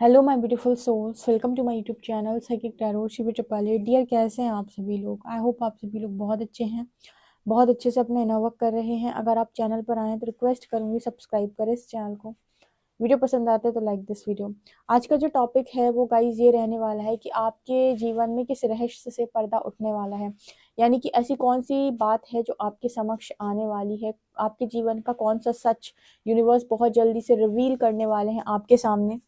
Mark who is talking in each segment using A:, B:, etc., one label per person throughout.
A: Hello my beautiful souls, welcome to my YouTube channel psychic tarot Shiv triple. Dear, कैसे हैं आप सभी लोग? आई होप आप सभी लोग बहुत अच्छे हैं, बहुत अच्छे से अपना इनर वर्क कर रहे हैं। अगर आप चैनल पर आए हैं तो रिक्वेस्ट करूंगी सब्सक्राइब करें इस चैनल को। वीडियो पसंद आते हैं तो लाइक दिस वीडियो। आज का जो टॉपिक है वो गाइज ये रहने वाला है कि आपके जीवन में किस रहस्य से पर्दा उठने वाला है, यानी कि ऐसी कौन सी बात है जो आपके समक्ष आने वाली है। आपके जीवन का कौन सा सच यूनिवर्स बहुत जल्दी से रिवील करने वाले हैं आपके सामने।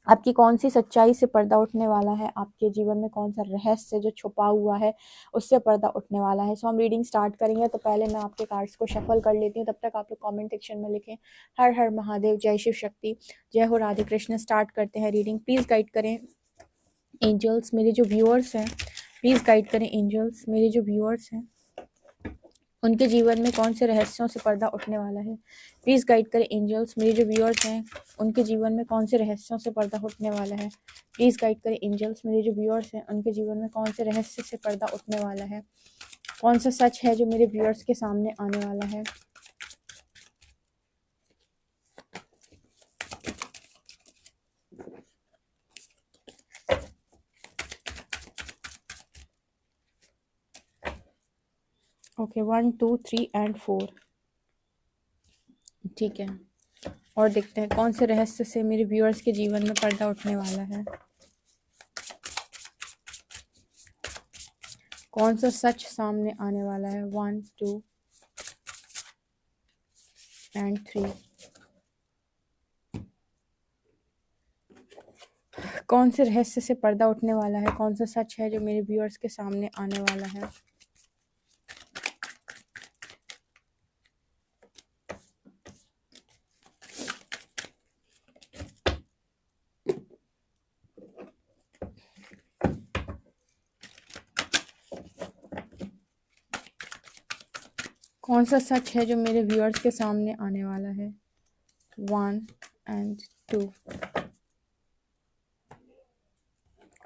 A: आपकी कौन सी सच्चाई से पर्दा उठने वाला है, आपके जीवन में कौन सा रहस्य जो छुपा हुआ है उससे पर्दा उठने वाला है। सो हम रीडिंग स्टार्ट करेंगे। तो पहले मैं आपके कार्ड्स को शफल कर लेती हूँ, तब तक आप लोग कमेंट सेक्शन में लिखें हर हर महादेव, जय शिव शक्ति, जय हो राधे कृष्ण। स्टार्ट करते हैं रीडिंग। प्लीज़ गाइड करें एंजल्स, मेरे जो व्यूअर्स हैं। प्लीज़ गाइड करें एंजल्स, मेरे जो व्यूअर्स हैं उनके जीवन में कौन से रहस्यों से पर्दा उठने वाला है। प्लीज़ गाइड करें एंजल्स, मेरे जो व्यूअर्स हैं उनके जीवन में कौन से रहस्यों से पर्दा उठने वाला है। प्लीज़ गाइड करें एंजल्स, मेरे जो व्यूअर्स हैं उनके जीवन में कौन से रहस्य से पर्दा उठने वाला है। कौन सा सच है जो मेरे व्यूअर्स के सामने आने वाला है। Okay, 1 2 3 and 4। ठीक है, और देखते हैं कौन से रहस्य से मेरे व्यूअर्स के जीवन में पर्दा उठने वाला है। कौन सा सच सामने आने वाला है। 1 2 एंड 3। कौन से रहस्य से पर्दा उठने वाला है, कौन सा सच है जो मेरे व्यूअर्स के सामने आने वाला है। कौन सा सच है जो मेरे व्यूअर्स के सामने आने वाला है। 1 एंड 2।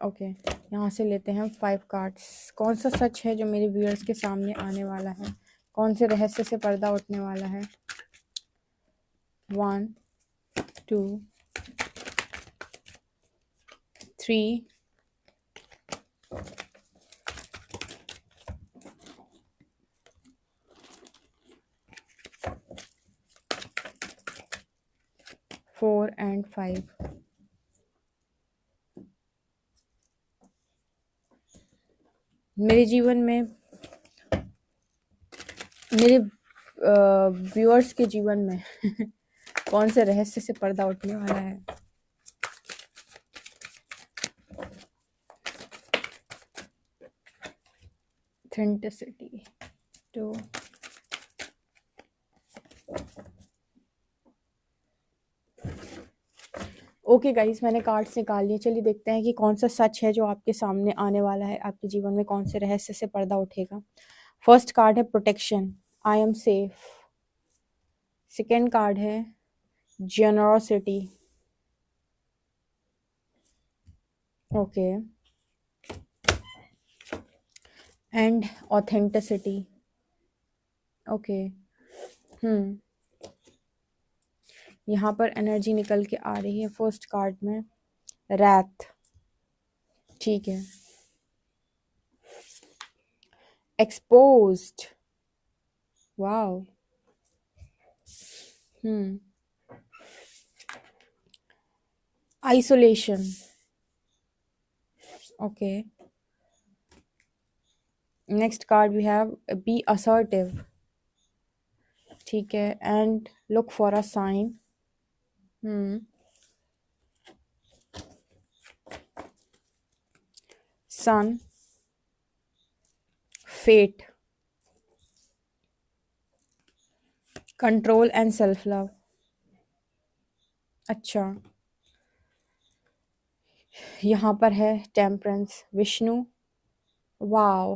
A: ओके, यहाँ से लेते हैं 5 कार्ड्स। कौन सा सच है जो मेरे व्यूअर्स के सामने आने वाला है, कौन से रहस्य से पर्दा उठने वाला है। 1 2 3 4 एंड 5। मेरे जीवन में, मेरे व्यूअर्स के जीवन में कौन से रहस्य से पर्दा उठने वाला है। ऑथेंटिसिटी 2। ओके गाइस, मैंने कार्ड्स निकाल लिए। चलिए देखते हैं कि कौन सा सच है जो आपके सामने आने वाला है। आपके जीवन में कौन से रहस्य से पर्दा उठेगा। फर्स्ट कार्ड है protection, I am safe. Second card है generosity. Okay, and authenticity. Okay, यहाँ पर एनर्जी निकल के आ रही है फर्स्ट कार्ड में, रैथ। ठीक है, exposed. Wow. Isolation. Okay, next card we have be assertive. ठीक है, and look for a sign. Sun, fate, control and self love. अच्छा, यहाँ पर है टेम्परेंस, विष्णु। वाओ,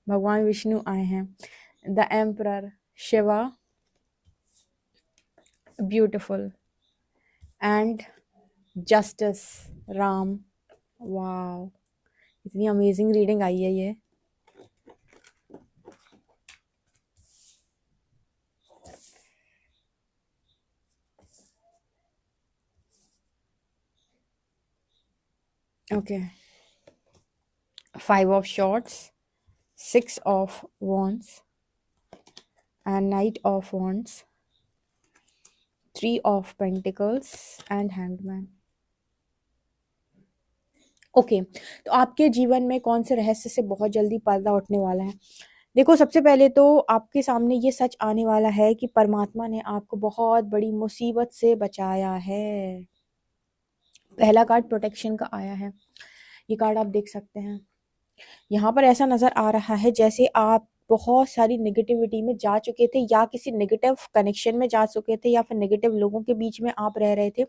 A: भगवान विष्णु आए हैं। The emperor, Shiva, beautiful, and justice, Ram. Wow, इतनी अमेजिंग रीडिंग आई है ये। Okay, 5 of shorts, 6 of wands and Knight of wands, 3 of pentacles and Hanged man. Okay, तो आपके जीवन में कौन से रहस्य से बहुत जल्दी पर्दा उठने वाला है? देखो, सबसे पहले तो आपके सामने ये सच आने वाला है कि परमात्मा ने आपको बहुत बड़ी मुसीबत से बचाया है। पहला कार्ड प्रोटेक्शन का आया है, ये कार्ड आप देख सकते हैं। यहाँ पर ऐसा नजर आ रहा है जैसे आप बहुत सारी नेगेटिविटी में जा चुके थे, या किसी नेगेटिव कनेक्शन में जा चुके थे, या फिर नेगेटिव लोगों के बीच में आप रह रहे थे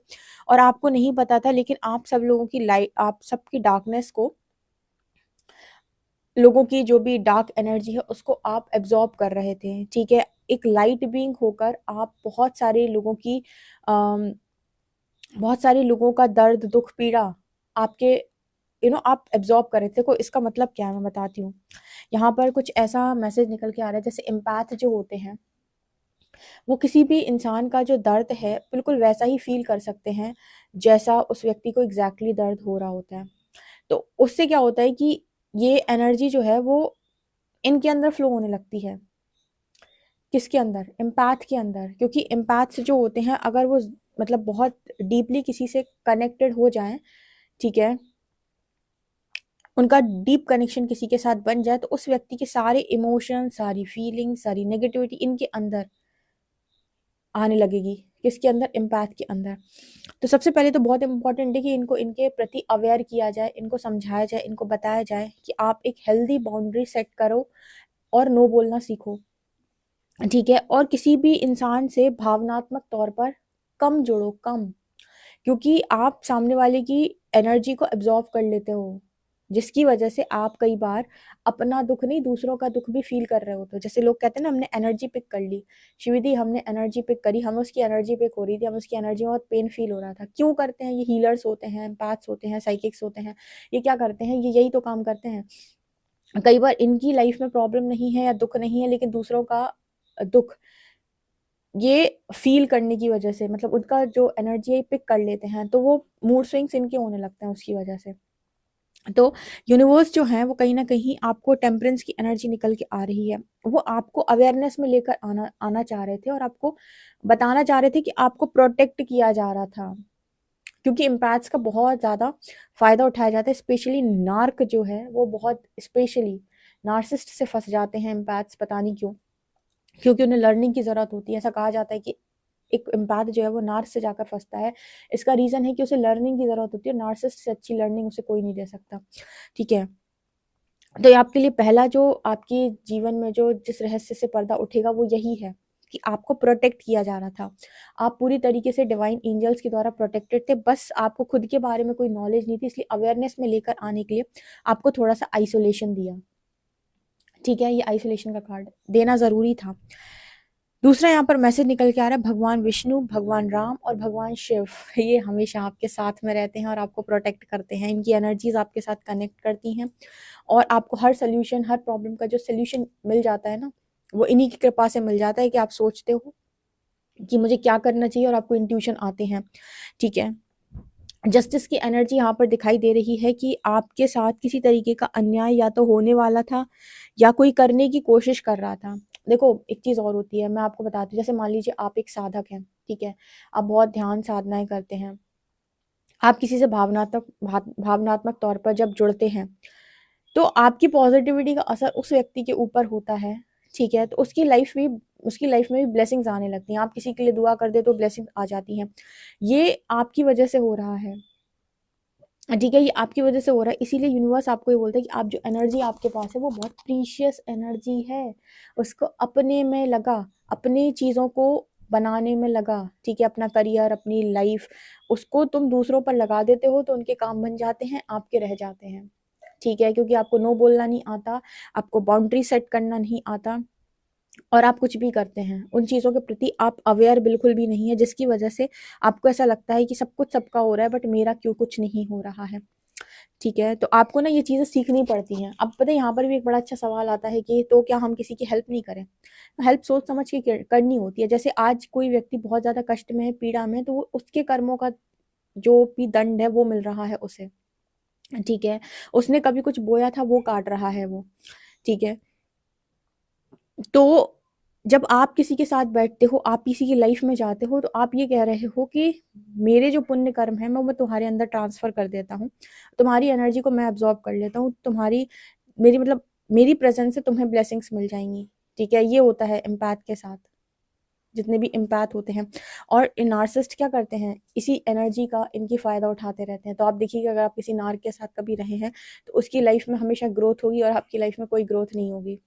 A: और आपको नहीं पता था, लेकिन आप सब लोगों की लाइट, आप सबकी डार्कनेस को, लोगों की जो भी डार्क एनर्जी है उसको आप एब्जॉर्ब कर रहे थे। ठीक है, एक लाइट बीइंग होकर आप बहुत सारे लोगों की बहुत सारे लोगों का दर्द, दुख, पीड़ा आपके आप एब्जॉर्ब कर रहे थे। को इसका मतलब क्या है मैं बताती हूँ। यहाँ पर कुछ ऐसा मैसेज निकल के आ रहा है, जैसे एम्पैथ जो होते हैं वो किसी भी इंसान का जो दर्द है बिल्कुल वैसा ही फील कर सकते हैं जैसा उस व्यक्ति को एग्जैक्टली दर्द हो रहा होता है। तो उससे क्या होता है कि ये एनर्जी जो है वो इनके अंदर फ्लो होने लगती है। किसके अंदर? एम्पैथ के अंदर। क्योंकि एम्पैथ्स जो होते हैं अगर वो मतलब बहुत डीपली किसी से कनेक्टेड हो जाएं, ठीक है, उनका डीप कनेक्शन किसी के साथ बन जाए, तो उस व्यक्ति के सारे इमोशन, सारी फीलिंग, सारी नेगेटिविटी इनके अंदर आने लगेगी। किसके अंदर? एम्पैथ के अंदर। तो सबसे पहले तो बहुत इंपॉर्टेंट है कि इनको इनके प्रति अवेयर किया जाए, इनको समझाया जाए, इनको बताया जाए कि आप एक हेल्दी बाउंड्री सेट करो और नो बोलना सीखो। ठीक है, और किसी भी इंसान से भावनात्मक तौर पर कम जुड़ो, कम, क्योंकि आप सामने वाले की एनर्जी को एब्जॉर्व कर लेते हो, जिसकी वजह से आप कई बार अपना दुख नहीं दूसरों का दुख भी फील कर रहे होते हो। जैसे लोग कहते हैं ना, हमने एनर्जी पिक कर ली, शिविदी हमने एनर्जी पिक करी, हमें उसकी एनर्जी पिक हो रही थी, हमें उसकी एनर्जी में बहुत पेन फील हो रहा था। क्यों करते हैं? ये हीलर्स होते हैं, एम्पैथ्स होते हैं, साइकिक्स होते हैं। ये क्या करते हैं? ये यही तो काम करते हैं। कई बार इनकी लाइफ में प्रॉब्लम नहीं है या दुख नहीं है, लेकिन दूसरों का दुख ये फील करने की वजह से, मतलब उनका जो एनर्जी है पिक कर लेते हैं, तो वो मूड स्विंग्स इनके होने लगते हैं उसकी वजह से। तो यूनिवर्स जो है वो कहीं ना कहीं आपको टेम्परेंस की एनर्जी निकल के आ रही है, वो आपको अवेयरनेस में लेकर आना आना चाह रहे थे और आपको बताना चाह रहे थे कि आपको प्रोटेक्ट किया जा रहा था। क्योंकि इम्पैथ्स का बहुत ज़्यादा फायदा उठाया जाता है, स्पेशली नार्क जो है वो बहुत, स्पेशली नार्सिस्ट से फंस जाते हैं इम्पैथ्स, पता नहीं क्यों, क्योंकि उन्हें लर्निंग की ज़रूरत होती है। ऐसा कहा जाता है कि एक एम्पैथ जो है वो नार्स से जाकर फंसता है, इसका रीज़न है कि उसे लर्निंग की ज़रूरत होती है। नार्सिस्ट से अच्छी लर्निंग उसे कोई नहीं दे सकता। ठीक है, तो ये आपके लिए पहला जो आपके जीवन में जो जिस रहस्य से पर्दा उठेगा वो यही है कि आपको प्रोटेक्ट किया जा रहा था। आप पूरी तरीके से डिवाइन एंजल्स के द्वारा प्रोटेक्टेड थे, बस आपको खुद के बारे में कोई नॉलेज नहीं थी, इसलिए अवेयरनेस में लेकर आने के लिए आपको थोड़ा सा आइसोलेशन दिया। ठीक है, ये आइसोलेशन का कार्ड देना ज़रूरी था। दूसरा यहाँ पर मैसेज निकल के आ रहा है, भगवान विष्णु, भगवान राम और भगवान शिव ये हमेशा आपके साथ में रहते हैं और आपको प्रोटेक्ट करते हैं। इनकी एनर्जीज आपके साथ कनेक्ट करती हैं और आपको हर सोल्यूशन, हर प्रॉब्लम का जो सोल्यूशन मिल जाता है ना, वो इन्हीं की कृपा से मिल जाता है कि आप सोचते हो कि मुझे क्या करना चाहिए और आपको इंट्यूशन आते हैं। ठीक है, जस्टिस की एनर्जी यहाँ पर दिखाई दे रही है कि आपके साथ किसी तरीके का अन्याय या तो होने वाला था या कोई करने की कोशिश कर रहा था। देखो, एक चीज़ और होती है, मैं आपको बताती हूँ। जैसे मान लीजिए आप एक साधक हैं, ठीक है, आप बहुत ध्यान साधनाएं करते हैं, आप किसी से भावनात्मक तौर पर जब जुड़ते हैं तो आपकी पॉजिटिविटी का असर उस व्यक्ति के ऊपर होता है। ठीक है, तो उसकी लाइफ में भी ब्लेसिंग्स आने लगती हैं। आप किसी के लिए दुआ कर दे तो ब्लेसिंग्स आ जाती हैं। ये आपकी वजह से हो रहा है। ठीक है, ये आपकी वजह से हो रहा है, इसीलिए यूनिवर्स आपको ये बोलता है कि आप जो एनर्जी आपके पास है वो बहुत प्रीशियस एनर्जी है, उसको अपने में लगा, अपनी चीज़ों को बनाने में लगा। ठीक है, अपना करियर, अपनी लाइफ, उसको तुम दूसरों पर लगा देते हो तो उनके काम बन जाते हैं, आपके रह जाते हैं। ठीक है, क्योंकि आपको नो बोलना नहीं आता, आपको बाउंड्री सेट करना नहीं आता और आप कुछ भी करते हैं उन चीज़ों के प्रति आप अवेयर बिल्कुल भी नहीं है, जिसकी वजह से आपको ऐसा लगता है कि सब कुछ सबका हो रहा है बट मेरा क्यों कुछ नहीं हो रहा है। ठीक है, तो आपको ना ये चीज़ें सीखनी पड़ती हैं। अब पता है यहाँ पर भी एक बड़ा अच्छा सवाल आता है कि तो क्या हम किसी की हेल्प नहीं करें? हेल्प सोच समझ के करनी होती है। जैसे आज कोई व्यक्ति बहुत ज़्यादा कष्ट में है, पीड़ा में है, तो वो उसके कर्मों का जो भी दंड है वो मिल रहा है उसे। ठीक है, उसने कभी कुछ बोया था वो काट रहा है वो, ठीक है। तो जब आप किसी के साथ बैठते हो, आप किसी की लाइफ में जाते हो, तो आप ये कह रहे हो कि मेरे जो पुण्य कर्म है मैं तुम्हारे अंदर ट्रांसफर कर देता हूँ, तुम्हारी एनर्जी को मैं एब्जॉर्ब कर लेता हूँ, तुम्हारी मेरी मतलब मेरी प्रेजेंस से तुम्हें ब्लेसिंग्स मिल जाएंगी। ठीक है, ये होता है एम्पैथ के साथ, जितने भी एम्पैथ होते हैं। और नार्सिसिस्ट क्या करते हैं, इसी एनर्जी का इनकी फ़ायदा उठाते रहते हैं। तो आप देखिएगा, अगर आप किसी नार्क के साथ कभी रहे हैं तो उसकी लाइफ में हमेशा ग्रोथ होगी और आपकी लाइफ में कोई ग्रोथ नहीं होगी।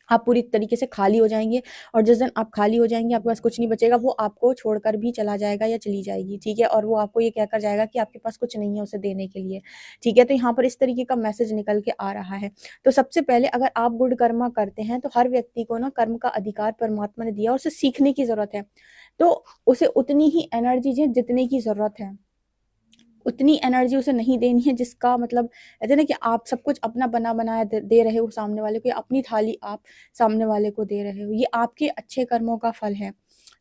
A: आप पूरी तरीके से खाली हो जाएंगे, और जिस दिन आप खाली हो जाएंगे, आपके पास कुछ नहीं बचेगा, वो आपको छोड़कर भी चला जाएगा या चली जाएगी। ठीक है, और वो आपको ये कहकर जाएगा कि आपके पास कुछ नहीं है उसे देने के लिए। ठीक है, तो यहाँ पर इस तरीके का मैसेज निकल के आ रहा है। तो सबसे पहले अगर आप गुड कर्मा करते हैं तो हर व्यक्ति को ना कर्म का अधिकार परमात्मा ने दिया और उसे सीखने की जरूरत है। तो उसे उतनी ही एनर्जी है जितने की जरूरत है, उतनी एनर्जी उसे नहीं देनी है जिसका मतलब कहते हैं ना कि आप सब कुछ अपना बना बनाया दे रहे हो सामने वाले को, या अपनी थाली आप सामने वाले को दे रहे हो। ये आपके अच्छे कर्मों का फल है।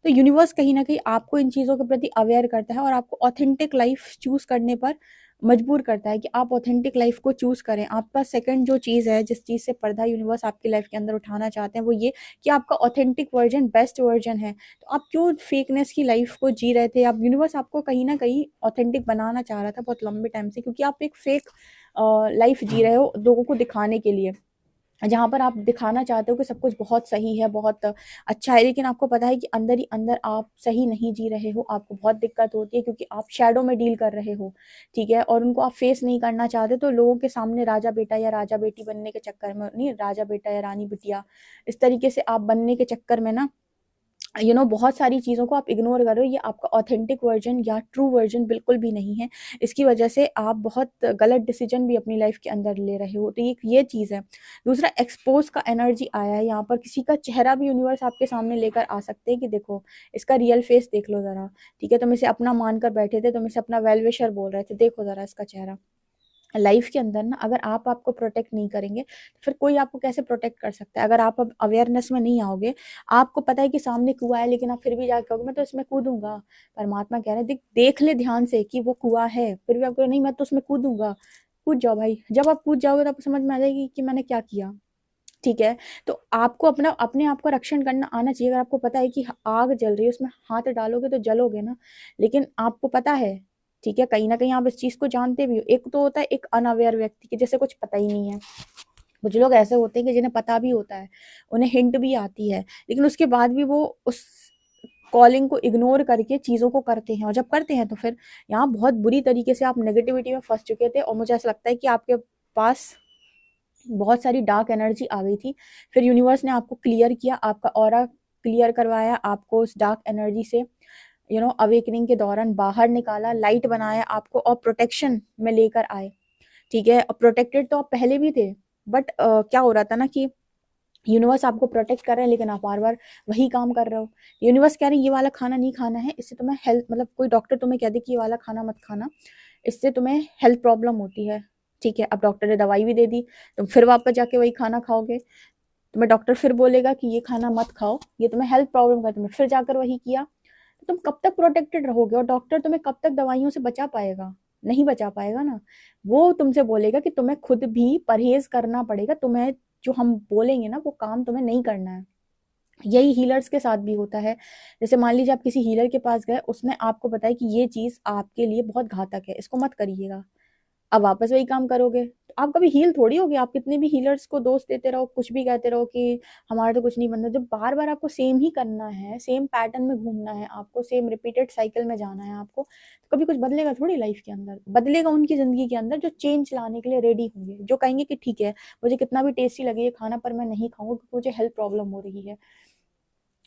A: तो यूनिवर्स कहीं ना कहीं आपको इन चीज़ों के प्रति अवेयर करता है और आपको ऑथेंटिक लाइफ चूज करने पर मजबूर करता है कि आप ऑथेंटिक लाइफ को चूज करें। आपका सेकंड जो चीज़ है, जिस चीज़ से पर्दा यूनिवर्स आपकी लाइफ के अंदर उठाना चाहते हैं, वो ये कि आपका ऑथेंटिक वर्जन बेस्ट वर्जन है। तो आप क्यों फेकनेस की लाइफ को जी रहे थे? आप यूनिवर्स आपको कहीं ना कहीं ऑथेंटिक बनाना चाह रहा था बहुत लंबे टाइम से, क्योंकि आप एक फेक लाइफ जी रहे हो लोगों को दिखाने के लिए, जहाँ पर आप दिखाना चाहते हो कि सब कुछ बहुत सही है, बहुत अच्छा है, लेकिन आपको पता है कि अंदर ही अंदर आप सही नहीं जी रहे हो। आपको बहुत दिक्कत होती है क्योंकि आप शैडो में डील कर रहे हो। ठीक है, और उनको आप फेस नहीं करना चाहते, तो लोगों के सामने राजा बेटा या राजा बेटी बनने के चक्कर में, नहीं, राजा बेटा या रानी बिटिया, इस तरीके से आप बनने के चक्कर में ना बहुत सारी चीज़ों को आप इग्नोर कर रहे हो। ये आपका ऑथेंटिक वर्जन या ट्रू वर्जन बिल्कुल भी नहीं है। इसकी वजह से आप बहुत गलत डिसीजन भी अपनी लाइफ के अंदर ले रहे हो। तो ये चीज़ है। दूसरा, एक्सपोज का एनर्जी आया है यहाँ पर। किसी का चेहरा भी यूनिवर्स आपके सामने लेकर आ सकते हैं कि देखो इसका रियल फेस देख लो ज़रा। ठीक है, तुम इसे अपना मानकर बैठे थे, तुम इसे अपना वेल विशर बोल रहे थे, देखो ज़रा इसका चेहरा। लाइफ के अंदर ना, अगर आप आपको प्रोटेक्ट नहीं करेंगे तो फिर कोई आपको कैसे प्रोटेक्ट कर सकता है? अगर आप अब अवेयरनेस में नहीं आओगे, आपको पता है कि सामने कुआं है, लेकिन आप फिर भी जाके कहोगे मैं तो इसमें कूदूंगा। परमात्मा कह रहे हैं देख ले ध्यान से कि वो कुआं है, फिर भी आप कहोगे नहीं मैं तो उसमें कूदूंगा। कूद जाओ भाई। जब आप कूद जाओगे तो आपको समझ में आ जाएगी कि मैंने क्या किया। ठीक है, तो आपको अपने आप का रक्षण करना आना चाहिए। अगर आपको पता है कि आग जल रही है, उसमें हाथ डालोगे तो जलोगे ना, लेकिन आपको पता है। ठीक है, कहीं ना कहीं आप इस चीज को जानते भी हो। एक तो होता है एक अनअवेयर व्यक्ति की, जैसे कुछ पता ही नहीं है। कुछ लोग ऐसे होते हैं कि जिन्हें पता भी होता है, उन्हें हिंट भी आती है, लेकिन उसके बाद भी वो उस कॉलिंग को इग्नोर करके चीज़ों को करते हैं। और जब करते हैं तो फिर यहाँ बहुत बुरी तरीके से आप नेगेटिविटी में फंस चुके थे, और मुझे ऐसा लगता है कि आपके पास बहुत सारी डार्क एनर्जी आ गई थी। फिर यूनिवर्स ने आपको क्लियर किया, आपका ऑरा क्लियर करवाया, आपको उस डार्क एनर्जी से अवेकनिंग के दौरान बाहर निकाला, लाइट बनाया आपको, और प्रोटेक्शन में लेकर आए। ठीक है, और प्रोटेक्टेड तो आप पहले भी थे, बट क्या हो रहा था ना कि यूनिवर्स आपको प्रोटेक्ट कर रहे हैं, लेकिन आप बार बार वही काम कर रहे हो। यूनिवर्स कह रहे हैं ये वाला खाना नहीं खाना है, इससे तुम्हें हेल्थ, मतलब कोई डॉक्टर तुम्हें कह दे कि ये वाला खाना मत खाना, इससे तुम्हें हेल्थ प्रॉब्लम होती है। ठीक है, अब डॉक्टर ने दवाई भी दे दी, तुम फिर वापस जाके वही खाना खाओगे। तुम्हें डॉक्टर फिर बोलेगा कि ये खाना मत खाओ, ये तुम्हें हेल्थ प्रॉब्लम कर, तुम्हें फिर जाकर वही किया। तो तुम कब तक प्रोटेक्टेड रहोगे? और डॉक्टर तुम्हें कब तक दवाइयों से बचा पाएगा? नहीं बचा पाएगा ना। वो तुमसे बोलेगा कि तुम्हें खुद भी परहेज करना पड़ेगा, तुम्हें जो हम बोलेंगे ना वो काम तुम्हें नहीं करना है। यही हीलर्स के साथ भी होता है। जैसे मान लीजिए आप किसी हीलर के पास गए, उसने आपको बताया कि ये चीज आपके लिए बहुत घातक है, इसको मत करिएगा। अब वापस वही काम करोगे तो आप कभी हील थोड़ी होगे। आप कितने भी हीलर्स को दोष देते रहो, कुछ भी कहते रहो कि हमारे तो कुछ नहीं बनता, जब बार बार आपको सेम ही करना है, सेम पैटर्न में घूमना है, आपको सेम रिपीटेड साइकिल में जाना है आपको, तो कभी कुछ बदलेगा थोड़ी लाइफ के अंदर। बदलेगा उनकी जिंदगी के अंदर जो चेंज लाने के लिए रेडी होंगे, जो कहेंगे कि ठीक है मुझे कितना भी टेस्टी लगे ये खाना, पर मैं नहीं खाऊंगा क्योंकि मुझे हेल्थ प्रॉब्लम हो रही है।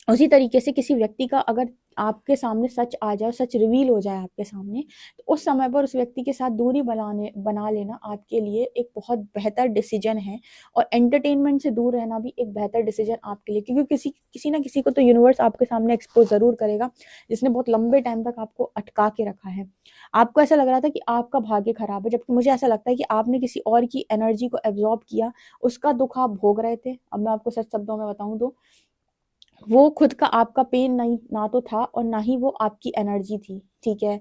A: उसी तरीके से किसी व्यक्ति का अगर आपके सामने सच आ जाए, सच रिवील हो जाए आपके सामने, तो उस समय पर उस व्यक्ति के साथ दूरी बना लेना आपके लिए एक बहुत बेहतर डिसीजन है। और एंटरटेनमेंट से दूर रहना भी एक बेहतर डिसीजन आपके लिए, क्योंकि किसी किसी ना किसी को तो यूनिवर्स आपके सामने एक्सपोज जरूर करेगा, जिसने बहुत लंबे टाइम तक आपको अटका के रखा है। आपको ऐसा लग रहा था कि आपका भाग्य खराब है, जबकि मुझे ऐसा लगता है कि आपने किसी और की एनर्जी को एब्जॉर्ब किया, उसका दुख आप भोग रहे थे। अब मैं आपको सच शब्दों में बताऊं तो वो खुद का आपका पेन नहीं ना तो था, और ना ही वो आपकी एनर्जी थी। ठीक है,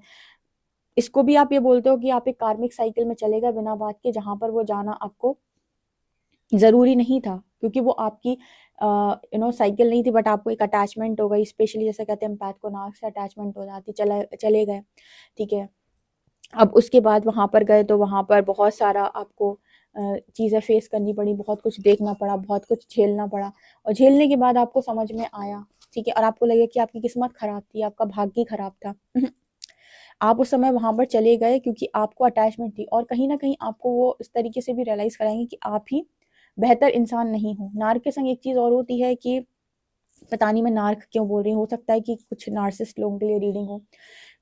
A: इसको भी आप ये बोलते हो कि आप एक कार्मिक साइकिल में चले गए बिना बात के, जहां पर वो जाना आपको ज़रूरी नहीं था, क्योंकि वो आपकी साइकिल नहीं थी, बट आपको एक अटैचमेंट हो गई। स्पेशली जैसे कहते हैं एम्पैथ को नाक से अटैचमेंट हो जाती, चले गए, ठीक है। अब उसके बाद वहाँ पर गए तो वहाँ पर बहुत सारा आपको चीज़ें फेस करनी पड़ी, बहुत कुछ देखना पड़ा, बहुत कुछ झेलना पड़ा, और झेलने के बाद आपको समझ में आया, ठीक है, और आपको लगे कि आपकी किस्मत खराब थी, आपका भाग्य खराब था। आप उस समय वहाँ पर चले गए क्योंकि आपको अटैचमेंट थी, और कहीं ना कहीं आपको वो इस तरीके से भी रियलाइज़ कराएंगे कि आप ही बेहतर इंसान नहीं हो। नार्क के संग एक चीज़ और होती है कि, पता नहीं मैं नार्क क्यों बोल रही हूँ, हो सकता है कि कुछ नार्सिसिस्ट लोगों के लिए रीडिंग हो।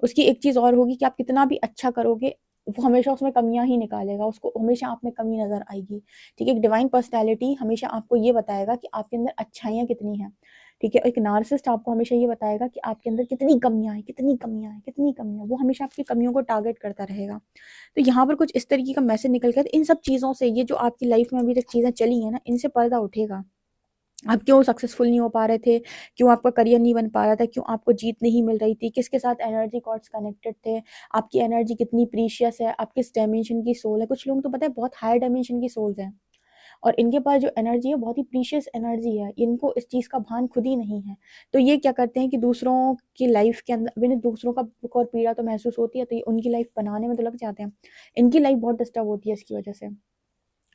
A: उसकी एक चीज़ और होगी कि आप कितना भी अच्छा करोगे, वो हमेशा उसमें कमियां ही निकालेगा, उसको हमेशा आप में कमी नज़र आएगी, ठीक है। एक डिवाइन पर्सनैलिटी हमेशा आपको ये बताएगा कि आपके अंदर अच्छाइयाँ कितनी हैं, ठीक है। एक नार्सिसिस्ट आपको हमेशा ये बताएगा कि आपके अंदर कितनी कमियां हैं, कितनी कमियां हैं, कितनी कमियां। वो हमेशा आपकी कमियों को टारगेट करता रहेगा। तो यहाँ पर कुछ इस तरीके का मैसेज निकल गया। इन सब चीज़ों से, ये जो आपकी लाइफ में अभी तक चीज़ें चली हैं ना, इनसे पर्दा उठेगा। आप क्यों सक्सेसफुल नहीं हो पा रहे थे, क्यों आपका करियर नहीं बन पा रहा था, क्यों आपको जीत नहीं मिल रही थी, किसके साथ एनर्जी कॉर्ड्स कनेक्टेड थे, आपकी एनर्जी कितनी प्रीशियस है, आप किस डायमेंशन की सोल है। कुछ लोग तो पता है बहुत हाई डायमेंशन की सोल्स हैं, और इनके पास जो एनर्जी है बहुत ही प्रीशियस एनर्जी है, इनको इस चीज़ का भान खुद ही नहीं है। तो ये क्या करते हैं कि दूसरों की लाइफ के अंदर, इन्हें दूसरों का दुख और पीड़ा तो महसूस होती है, तो ये उनकी लाइफ बनाने में तो लग जाते हैं। इनकी लाइफ बहुत डिस्टर्ब होती है इसकी वजह से।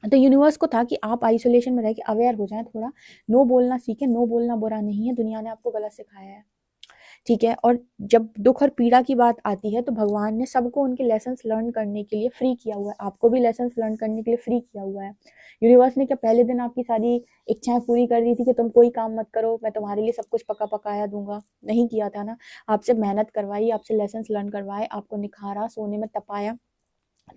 A: तो यूनिवर्स को था कि आप आइसोलेशन में रह के अवेयर हो जाएं थोड़ा, नो बोलना सीखें। नो बोलना बुरा नहीं है, दुनिया ने आपको गलत सिखाया है, ठीक है। और जब दुख और पीड़ा की बात आती है तो भगवान ने सबको उनके लेसन्स लर्न करने के लिए फ्री किया हुआ है, आपको भी लेसन्स लर्न करने के लिए फ्री किया हुआ है। यूनिवर्स ने क्या पहले दिन आपकी सारी इच्छाएं पूरी कर दी थी कि तुम कोई काम मत करो, मैं तुम्हारे लिए सब कुछ पका पकाया दूंगा? नहीं किया था ना। आपसे मेहनत करवाई, आपसे लेसन्स लर्न करवाए, आपको निखारा, सोने में तपाया।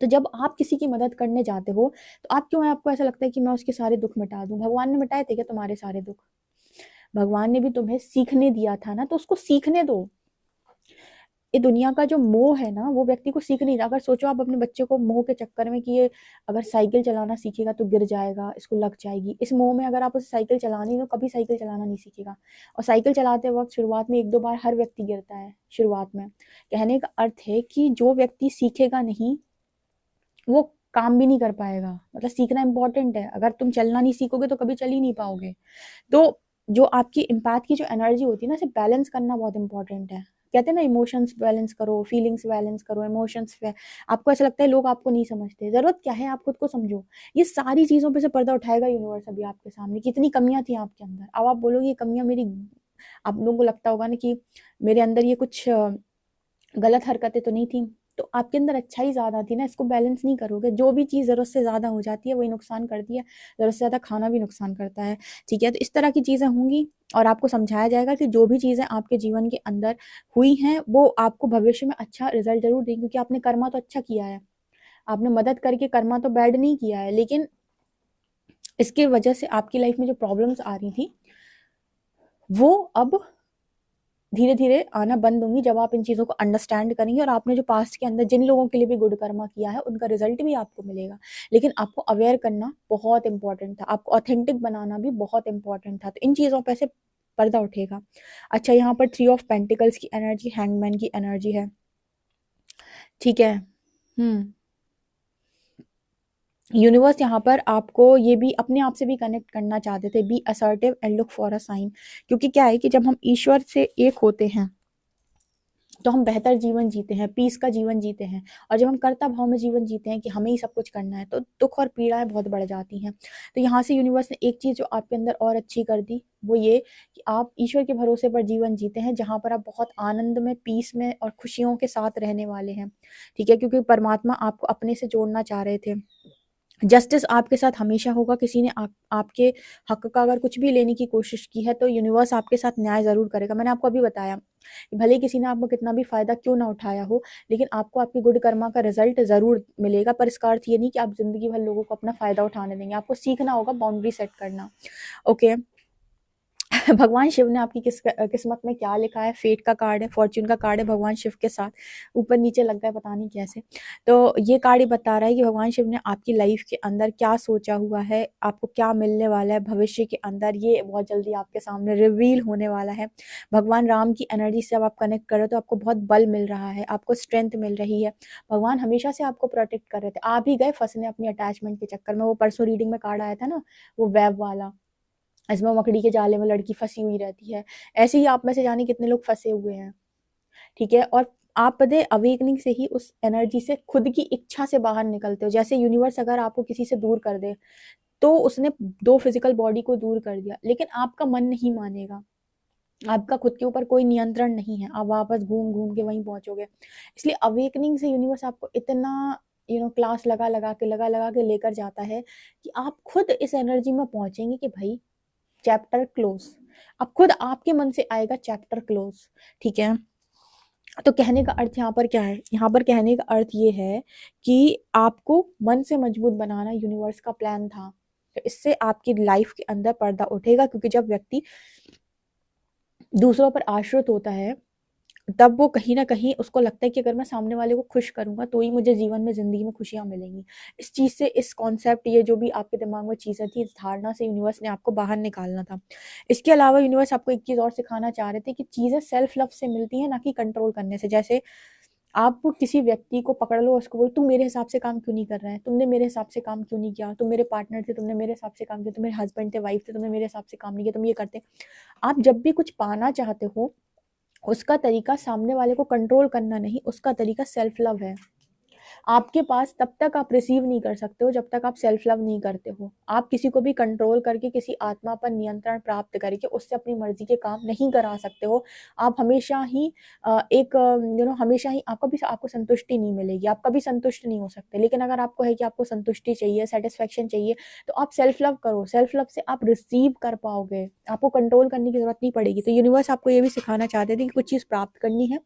A: तो जब आप किसी की मदद करने जाते हो तो आप क्यों है, आपको ऐसा लगता है कि मैं उसके सारे दुख मिटा दूं? भगवान ने मिटाए थे क्या तुम्हारे सारे दुख? भगवान ने भी तुम्हें सीखने दिया था ना, तो उसको सीखने दो। ये दुनिया का जो मोह है ना, वो व्यक्ति को सीख नहीं रहा। अगर सोचो आप अपने बच्चे को मोह के चक्कर में कि ये अगर साइकिल चलाना सीखेगा तो गिर जाएगा, इसको लग जाएगी, इस मोह में अगर आप उसे साइकिल चलानी, तो कभी साइकिल चलाना नहीं सीखेगा। और साइकिल चलाते वक्त शुरुआत में एक दो बार हर व्यक्ति गिरता है शुरुआत में। कहने का अर्थ है कि जो व्यक्ति सीखेगा नहीं, वो काम भी नहीं कर पाएगा। मतलब सीखना इंपॉर्टेंट है, अगर तुम चलना नहीं सीखोगे तो कभी चल ही नहीं पाओगे। तो जो आपकी इम्पैथ की जो एनर्जी होती है ना, इसे बैलेंस करना बहुत इंपॉर्टेंट है। कहते हैं ना, इमोशंस बैलेंस करो, फीलिंग्स बैलेंस करो, इमोशंस पे। आपको ऐसा लगता है लोग आपको नहीं समझते, जरूरत क्या है, आप खुद को समझो। ये सारी चीजों पे से पर्दा उठाएगा यूनिवर्स अभी आपके सामने, कितनी कमियां थी आपके अंदर। अब आप बोलोगे ये कमियां मेरी, आप लोगों को लगता होगा ना कि मेरे अंदर ये कुछ गलत हरकतें तो नहीं थी, तो आपके अंदर अच्छाई ज़्यादा थी ना। इसको बैलेंस नहीं करोगे, जो भी चीज़ ज़रूरत से ज़्यादा हो जाती है वही नुकसान करती है। ज़रूरत से ज़्यादा खाना भी नुकसान करता है, ठीक है। तो इस तरह की चीज़ें होंगी, और आपको समझाया जाएगा कि जो भी चीज़ें आपके जीवन के अंदर हुई हैं वो आपको भविष्य में अच्छा रिजल्ट जरूर देंगी, क्योंकि आपने कर्मा तो अच्छा किया है, आपने मदद करके कर्मा तो बैड नहीं किया है। लेकिन इसके वजह से आपकी लाइफ में जो प्रॉब्लम्स आ रही थी वो अब धीरे धीरे आना बंद होंगी, जब आप इन चीज़ों को अंडरस्टैंड करेंगे, और आपने जो पास्ट के अंदर जिन लोगों के लिए भी गुड कर्मा किया है उनका रिजल्ट भी आपको मिलेगा। लेकिन आपको अवेयर करना बहुत इंपॉर्टेंट था, आपको ऑथेंटिक बनाना भी बहुत इंपॉर्टेंट था। तो इन चीज़ों पर से पर्दा उठेगा। अच्छा, यहाँ पर 3 ऑफ पेंटिकल्स की एनर्जी, हैंगमैन की एनर्जी है, ठीक है। यूनिवर्स यहाँ पर आपको ये भी अपने आप से भी कनेक्ट करना चाहते थे। Be assertive and look for a sign. क्योंकि क्या है कि जब हम ईश्वर से एक होते हैं तो हम बेहतर जीवन जीते हैं, पीस का जीवन जीते हैं। और जब हम कर्ता भाव में जीवन जीते हैं कि हमें ही सब कुछ करना है, तो दुख और पीड़ाएं बहुत बढ़ जाती हैं। तो यहाँ से यूनिवर्स ने एक चीज़ जो आपके अंदर और अच्छी कर दी, वो ये कि आप ईश्वर के भरोसे पर जीवन जीते हैं, जहाँ पर आप बहुत आनंद में, पीस में और खुशियों के साथ रहने वाले हैं, ठीक है। क्योंकि परमात्मा आपको अपने से जोड़ना चाह रहे थे। जस्टिस आपके साथ हमेशा होगा। किसी ने आपके हक का अगर कुछ भी लेने की कोशिश की है तो यूनिवर्स आपके साथ न्याय ज़रूर करेगा। मैंने आपको अभी बताया कि भले किसी ने आपको कितना भी फ़ायदा क्यों ना उठाया हो, लेकिन आपको आपकी गुड कर्मा का रिजल्ट ज़रूर मिलेगा। पर इसका अर्थ ये नहीं कि आप ज़िंदगी भर लोगों को अपना फ़ायदा उठाने देंगे। आपको सीखना होगा बाउंड्री सेट करना, ओके। भगवान शिव ने आपकी किस्मत में क्या लिखा है, फेट का कार्ड है, फॉर्च्यून का कार्ड है भगवान शिव के साथ, ऊपर नीचे लग गया पता नहीं कैसे। तो ये कार्ड ही बता रहा है कि भगवान शिव ने आपकी लाइफ के अंदर क्या सोचा हुआ है, आपको क्या मिलने वाला है भविष्य के अंदर, ये बहुत जल्दी आपके सामने रिवील होने वाला है। भगवान राम की एनर्जी से जब आप कनेक्ट कर रहे हो तो आपको बहुत बल मिल रहा है, आपको स्ट्रेंथ मिल रही है। भगवान हमेशा से आपको प्रोटेक्ट कर रहे थे, आप ही गए फंसने अपनी अटैचमेंट के चक्कर में। वो परसों रीडिंग में कार्ड आया था ना, वो वेब वाला, इसमें मकड़ी के जाले में लड़की फंसी हुई रहती है। ऐसे ही आप में से जाने कितने लोग फंसे हुए हैं, ठीक है। और आप पता है अवेकनिंग से ही उस एनर्जी से खुद की इच्छा से बाहर निकलते हो। जैसे यूनिवर्स अगर आपको किसी से दूर कर दे तो उसने 2 फिजिकल बॉडी को दूर कर दिया, लेकिन आपका मन नहीं मानेगा, आपका खुद के ऊपर कोई नियंत्रण नहीं है, आप वापस घूम घूम के वहीं पहुंचोगे। इसलिए अवेकनिंग से यूनिवर्स आपको इतना क्लास लगा के लेकर जाता है कि आप खुद इस एनर्जी में पहुंचेंगे कि भाई चैप्टर क्लोज। अब खुद आपके मन से आएगा चैप्टर क्लोज, ठीक है। तो कहने का अर्थ यहाँ पर क्या है, यहाँ पर कहने का अर्थ ये है कि आपको मन से मजबूत बनाना यूनिवर्स का प्लान था। तो इससे आपकी लाइफ के अंदर पर्दा उठेगा, क्योंकि जब व्यक्ति दूसरों पर आश्रित होता है तब वो कहीं ना कहीं उसको लगता है कि अगर मैं सामने वाले को खुश करूंगा तो ही मुझे जीवन में जिंदगी में खुशियां मिलेंगी। इस चीज से, इस कॉन्सेप्ट, ये जो भी आपके दिमाग में चीजें थी, इस धारणा से यूनिवर्स ने आपको बाहर निकालना था। इसके अलावा यूनिवर्स आपको एक चीज और सिखाना चाह रहे थे कि चीजें सेल्फ लव से मिलती हैं, ना कि कंट्रोल करने से। जैसे आप किसी व्यक्ति को पकड़ लो, उसको बोलो तू मेरे हिसाब से काम क्यों नहीं कर रहा है, तुमने मेरे हिसाब से काम क्यों नहीं किया, तुम मेरे पार्टनर थे तुमने मेरे हिसाब से काम किया, तुम मेरे हस्बैंड थे, वाइफ थे, तुमने मेरे हिसाब से काम नहीं किया, तुम ये करते। आप जब भी कुछ पाना चाहते हो उसका तरीका सामने वाले को कंट्रोल करना नहीं, उसका तरीका सेल्फ लव है। आपके पास तब तक आप रिसीव नहीं कर सकते हो जब तक आप सेल्फ लव नहीं करते हो। आप किसी को भी कंट्रोल करके, किसी आत्मा पर नियंत्रण प्राप्त करके उससे अपनी मर्जी के काम नहीं करा सकते हो। आप हमेशा ही एक हमेशा ही आपको संतुष्टि नहीं मिलेगी, आप कभी संतुष्ट नहीं हो सकते। लेकिन अगर आपको है कि आपको संतुष्टि चाहिए, सेटिस्फेक्शन चाहिए, तो आप सेल्फ लव करो। सेल्फ लव से आप रिसीव कर पाओगे, आपको कंट्रोल करने की जरूरत नहीं पड़ेगी। तो यूनिवर्स आपको ये भी सिखाना चाहते थे कि कुछ चीज प्राप्त करनी है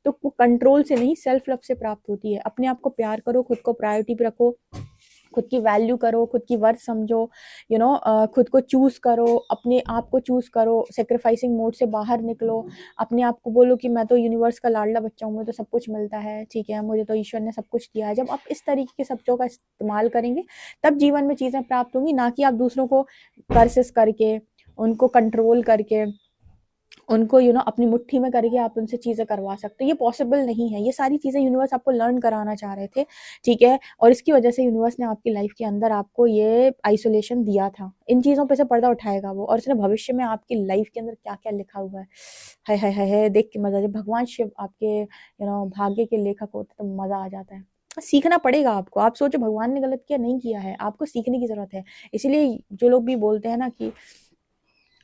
A: तो वो कंट्रोल से नहीं, सेल्फ लव से प्राप्त होती है। अपने आप को प्यार करो, खुद को प्रायोरिटी पे रखो, खुद की वैल्यू करो, खुद की वर्थ समझो, खुद को चूज करो, अपने आप को चूज करो, सेक्रीफाइसिंग मोड से बाहर निकलो। अपने आप को बोलो कि मैं तो यूनिवर्स का लाडला बच्चा हूँ, मुझे तो सब कुछ मिलता है, ठीक है, मुझे तो ईश्वर ने सब कुछ दिया है। जब आप इस तरीके के शब्दों का इस्तेमाल करेंगे तब जीवन में चीजें प्राप्त होंगी, ना कि आप दूसरों को कर्सेस करके, उनको कंट्रोल करके, उनको अपनी मुट्ठी में करके आप उनसे चीजें करवा सकते हो। ये पॉसिबल नहीं है। ये सारी चीजें यूनिवर्स आपको लर्न कराना चाह रहे थे, ठीक है। और इसकी वजह से यूनिवर्स ने आपकी लाइफ के अंदर आपको ये आइसोलेशन दिया था। इन चीजों पे से पर्दा उठाएगा वो, और उसने भविष्य में आपकी लाइफ के अंदर क्या क्या लिखा हुआ है, हाय हाय हाय हाय, देख के मजा। जब भगवान शिव आपके भाग्य के लेखक होते तो मजा आ जाता है। सीखना पड़ेगा आपको। आप सोचो भगवान ने गलत किया, नहीं किया है, आपको सीखने की जरूरत है। इसीलिए जो लोग भी बोलते हैं ना कि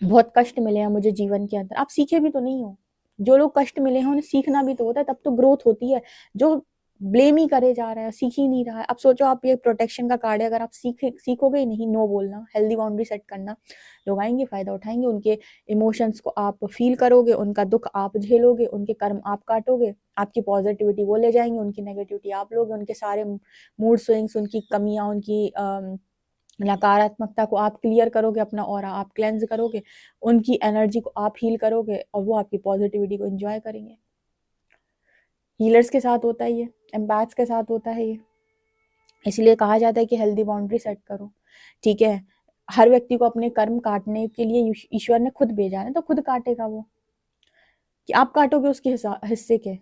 A: बहुत कष्ट मिले हैं मुझे जीवन के अंदर, आप सीखे भी तो नहीं हो। जो लोग कष्ट मिले हैं उन्हें सीखना भी तो होता है, तब तो ग्रोथ होती है। जो ब्लेम ही करे जा रहा है, सीख ही नहीं रहा है। अब सोचो, आप ये प्रोटेक्शन का कार्ड है, अगर आप सीखोगे ही नहीं नो बोलना, हेल्दी बाउंड्री सेट करना, लोग आएंगे, फायदा उठाएंगे, उनके इमोशंस को आप फील करोगे, उनका दुख आप झेलोगे, उनके कर्म आप काटोगे, आपकी पॉजिटिविटी वो ले जाएंगे, उनकी नेगेटिविटी आप लोगे, उनके सारे मूड स्विंग्स, उनकी कमियां, उनकी नकारात्मकता को आप क्लियर करोगे, अपना ऑरा आप क्लेंज करोगे, उनकी एनर्जी को आप हील करोगे, और वो आपकी पॉजिटिविटी को एंजॉय करेंगे। हीलर्स के साथ होता है ये, एम्पैथ्स के साथ होता है ये। इसलिए कहा जाता है कि हेल्दी बाउंड्री सेट करो, ठीक है। हर व्यक्ति को अपने कर्म काटने के लिए ईश्वर ने खुद भेजा है, तो खुद काटेगा वो, कि आप काटोगे उसके हिस्से के,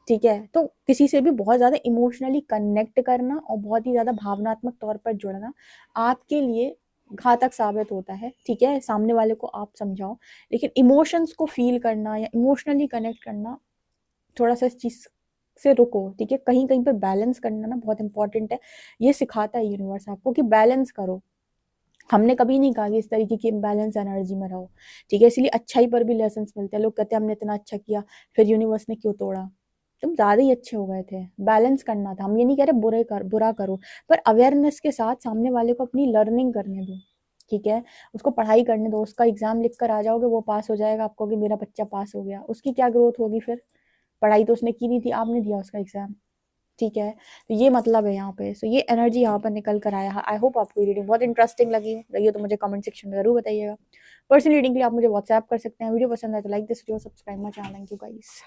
A: ठीक है। तो किसी से भी बहुत ज्यादा इमोशनली कनेक्ट करना और बहुत ही ज्यादा भावनात्मक तौर पर जुड़ना आपके लिए घातक साबित होता है, ठीक है। सामने वाले को आप समझाओ, लेकिन इमोशंस को फील करना या इमोशनली कनेक्ट करना, थोड़ा सा इस चीज से रुको, ठीक है। कहीं कहीं पर बैलेंस करना ना बहुत इंपॉर्टेंट है। ये सिखाता है यूनिवर्स आपको कि बैलेंस करो। हमने कभी नहीं कहा कि इस तरीके की इम्बैलेंस एनर्जी में रहो, ठीक है। इसलिए अच्छाई पर भी लेसन मिलते हैं। लोग कहते हैं हमने इतना अच्छा किया, फिर यूनिवर्स ने क्यों तोड़ा, तुम ज्यादा ही अच्छे हो गए थे, बैलेंस करना था। हम ये नहीं कह रहे बुरा करो, पर अवेयरनेस के साथ सामने वाले को अपनी लर्निंग करने दो, ठीक है। उसको पढ़ाई करने दो, उसका एग्जाम लिख कर आ जाओगे, वो पास हो जाएगा, आपको कि मेरा बच्चा पास हो गया, उसकी क्या ग्रोथ होगी फिर? पढ़ाई तो उसने की नहीं थी, आपने दिया उसका एग्जाम, ठीक है, तो ये मतलब है यहाँ पे। सो ये एनर्जी यहाँ पर निकल कर आया है। आई होप आपको ये रीडिंग बहुत इंटरेस्टिंग लगी है तो मुझे कमेंट सेक्शन में जरूर बताइएगा। पर्सनल रीडिंग के लिए आप मुझे व्हाट्सएप कर सकते हैं। वीडियो पसंद है तो like this video, subscribe my channel. Thank you guys.